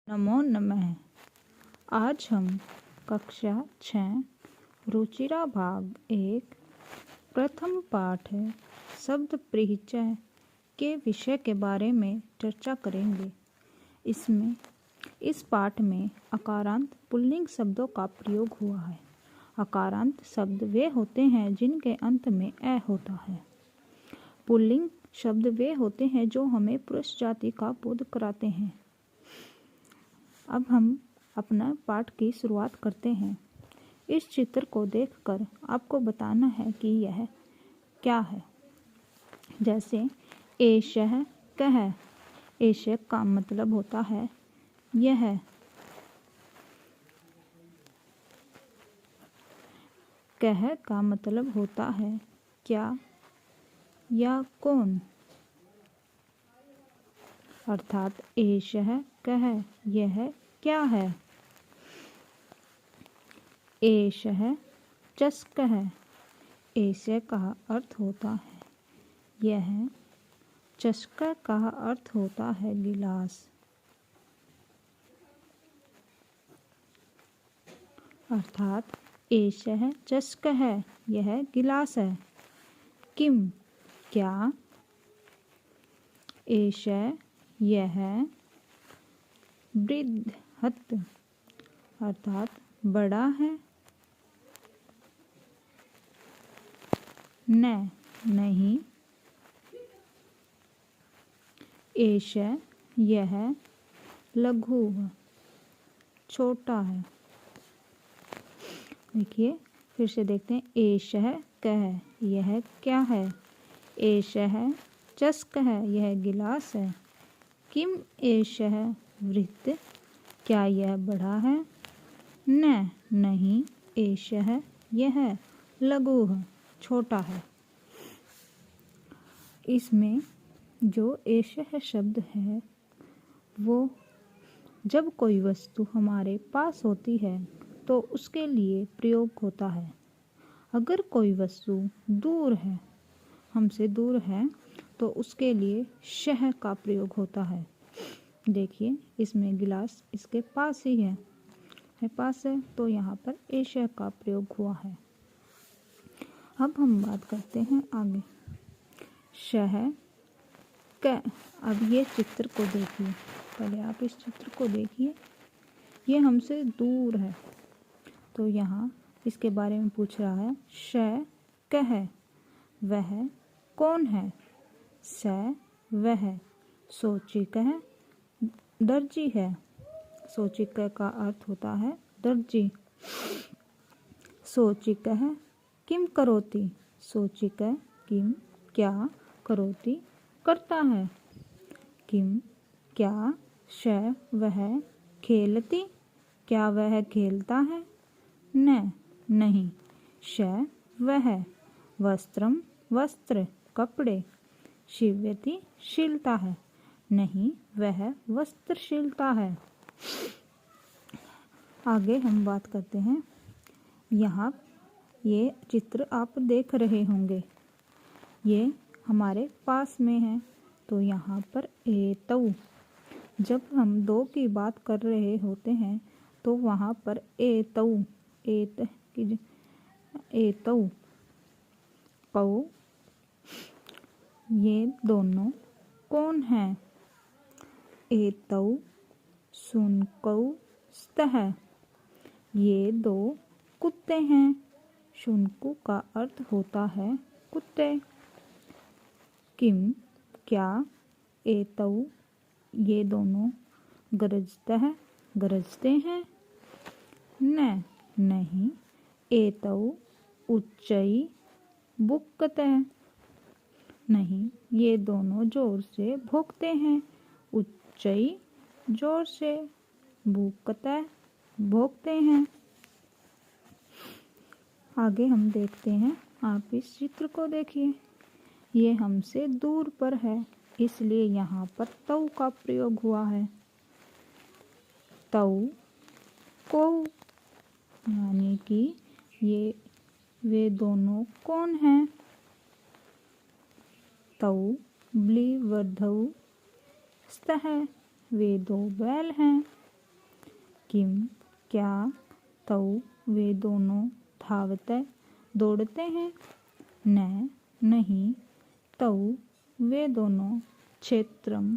नमो नमः। आज हम कक्षा 6 रुचिरा भाग 1 प्रथम पाठ है शब्द परिचय के विषय के बारे में चर्चा करेंगे। इस पाठ में अकारांत पुल्लिंग शब्दों का प्रयोग हुआ है। अकारांत शब्द वे होते हैं जिनके अंत में ए होता है। पुल्लिंग शब्द वे होते हैं जो हमें पुरुष जाति का बोध कराते हैं। अब हम अपना पाठ की शुरुआत करते हैं। इस चित्र को देखकर आपको बताना है कि यह क्या है। जैसे एषः कः। एषः का मतलब होता है यह। कः का मतलब होता है क्या या कौन। अर्थात एषः कः यह क्या है। एषः चषकः। एषः का अर्थ होता है यह। चषक का अर्थ होता है गिलास। अर्थात एषः चषकः यह गिलास है। किम क्या। एषः यह बृहत् अर्थात बड़ा है। न नहीं। एषः यह लघु छोटा है। देखिए फिर से देखते हैं। एषः कः यह क्या है। एषः चषकः यह गिलास है। किम एषः बृहत् क्या यह बड़ा है। न नहीं। एषः यह लघु छोटा है। इसमें जो एषः शब्द है वो जब कोई वस्तु हमारे पास होती है तो उसके लिए प्रयोग होता है। अगर कोई वस्तु दूर है, हमसे दूर है, तो उसके लिए शह का प्रयोग होता है। देखिए इसमें गिलास इसके पास ही है पास है, तो यहाँ पर एषः का प्रयोग हुआ है। अब हम बात करते हैं आगे। शह क। अब ये चित्र को देखिए, पहले आप इस चित्र को देखिए। ये हमसे दूर है, तो यहाँ इसके बारे में पूछ रहा है। श कः वह कौन है। स वह सोचिकः दर्जी है। सोचिकः का अर्थ होता है दर्जी। सोचिकः किम करोति। सोचिकः किम क्या करोति करता है। किम क्या। श वह खेलति क्या वह खेलता है। न नहीं। श वह वस्त्रम वस्त्र कपड़े शिव्यति शिलता है। नहीं वह वस्त्र शिलता है। आगे हम बात करते हैं। यहाँ ये चित्र आप देख रहे होंगे, ये हमारे पास में है, तो यहाँ पर एतौ। जब हम दो की बात कर रहे होते हैं तो वहाँ पर एतौ एतौ कौ ये दोनों कौन हैं। एतौ शुनकौ स्तः ये दो कुत्ते हैं। शुनकु का अर्थ होता है कुत्ते। किम क्या। एतौ ये दोनों गरजतः गरजते हैं। न नहीं। एतौ उच्चै बुक्कतः नहीं ये दोनों जोर से भौंकते हैं। उच्चै जोर से, बुक्कतः भौंकते हैं। आगे हम देखते हैं। आप इस चित्र को देखिए, ये हमसे दूर पर है, इसलिए यहाँ पर तौ का प्रयोग हुआ है। तौ को यानी कि ये वे दोनों कौन हैं। तौ ब्लिवर्धौ स्तः वे दो बैल हैं। किम क्या तौ वे दोनों धावते दौड़ते हैं। न नहीं तौ वे दोनों क्षेत्रम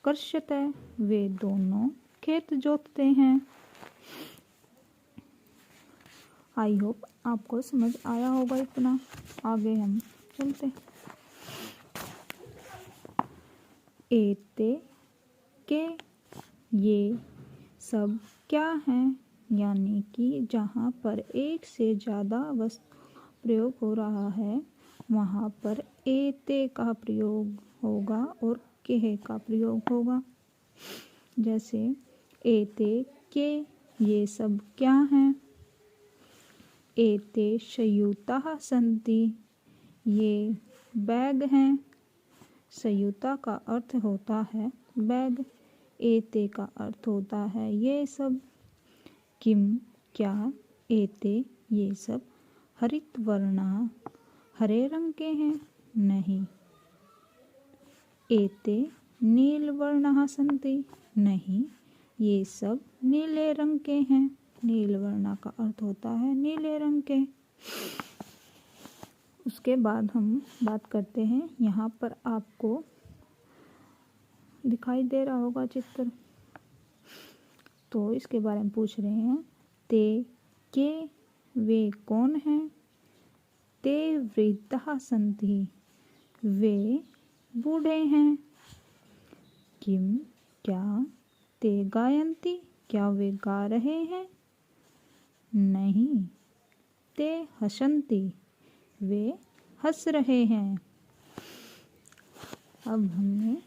कर्षते वे दोनों खेत जोतते हैं। आई होप आपको समझ आया होगा इतना। आगे हम चलते हैं। एते के ये सब क्या हैं, यानी कि जहाँ पर एक से ज़्यादा वस्तु प्रयोग हो रहा है वहाँ पर एते का प्रयोग होगा और केह का प्रयोग होगा। जैसे एते के ये सब क्या हैं। एते संयुताः सन्ति ये बैग हैं। संयुता का अर्थ होता है बैग। एते का अर्थ होता है ये सब। किम क्या एते ये सब हरित वर्णा हरे रंग के हैं। नहीं एते नीलवर्णः सन्ति नहीं ये सब नीले रंग के हैं। नीलवर्णा का अर्थ होता है नीले रंग के। उसके बाद हम बात करते हैं, यहाँ पर आपको दिखाई दे रहा होगा चित्र, तो इसके बारे में पूछ रहे हैं। ते के वे कौन हैं। ते वृद्धाः सन्ति वे बूढ़े हैं। किम क्या ते गायन्ति क्या वे गा रहे हैं। नहीं ते हसन्ति वे हंस रहे हैं। अब हमने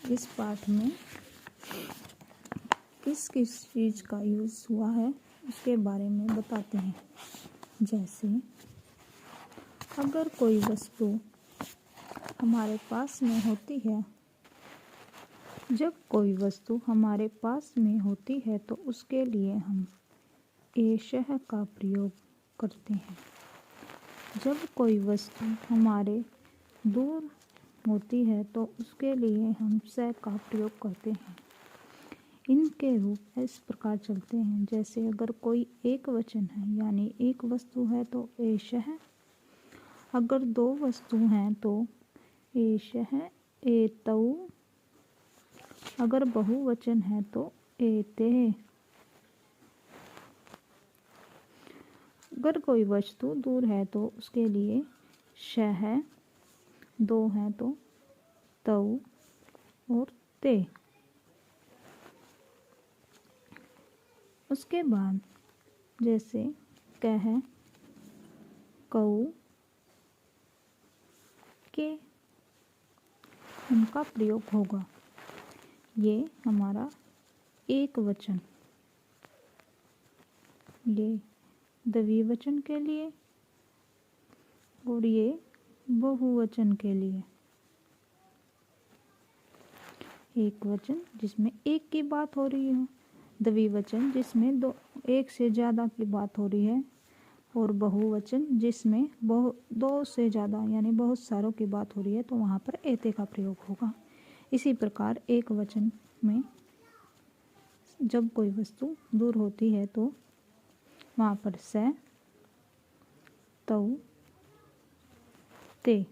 इस पाठ में किस किस चीज़ का यूज़ हुआ है उसके बारे में बताते हैं। जैसे अगर कोई वस्तु हमारे पास में होती है, जब कोई वस्तु हमारे पास में होती है तो उसके लिए हम एषः का प्रयोग करते हैं। जब कोई वस्तु हमारे दूर होती है तो उसके लिए हम स का प्रयोग करते हैं। इनके रूप इस प्रकार चलते हैं। जैसे अगर कोई एक वचन है यानी एक वस्तु है तो एषः। अगर दो वस्तु हैं तो एषः एतौ। अगर बहुवचन है तो एते। अगर कोई वस्तु दूर है तो उसके लिए शः। दो हैं तो तौ और ते। उसके बाद जैसे कह कौ के उनका प्रयोग होगा। ये हमारा एक वचन, ये द्विवचन के लिए और ये बहुवचन के लिए। एक वचन जिसमें एक की बात हो रही है, द्विवचन जिसमें एक से ज़्यादा की बात हो रही है, और बहुवचन जिसमें दो से ज़्यादा यानी बहुत सारों की बात हो रही है, तो वहाँ पर एते का प्रयोग होगा। इसी प्रकार एक वचन में जब कोई वस्तु दूर होती है तो वहाँ पर स, तौ, ते।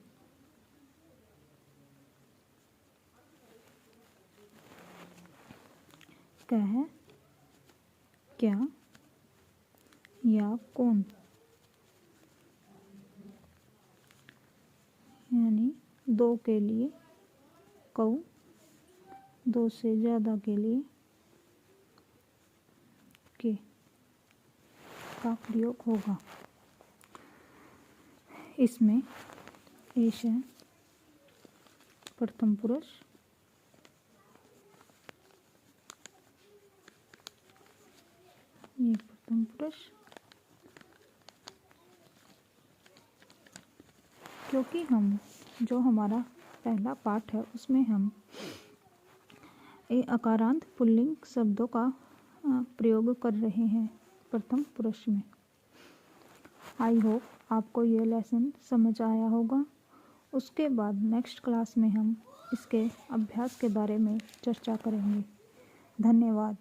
कह, क्या या कौन, यानी दो के लिए कौ, दो से ज़्यादा के लिए के का प्रयोग होगा। इसमें एषः प्रथम पुरुष, ये प्रथम पुरुष, क्योंकि हम जो हमारा पहला पाठ है उसमें हम अकारांत पुल्लिंग शब्दों का प्रयोग कर रहे हैं प्रथम पुरुष में। आई होप आपको ये लेसन समझ आया होगा। उसके बाद नेक्स्ट क्लास में हम इसके अभ्यास के बारे में चर्चा करेंगे। धन्यवाद।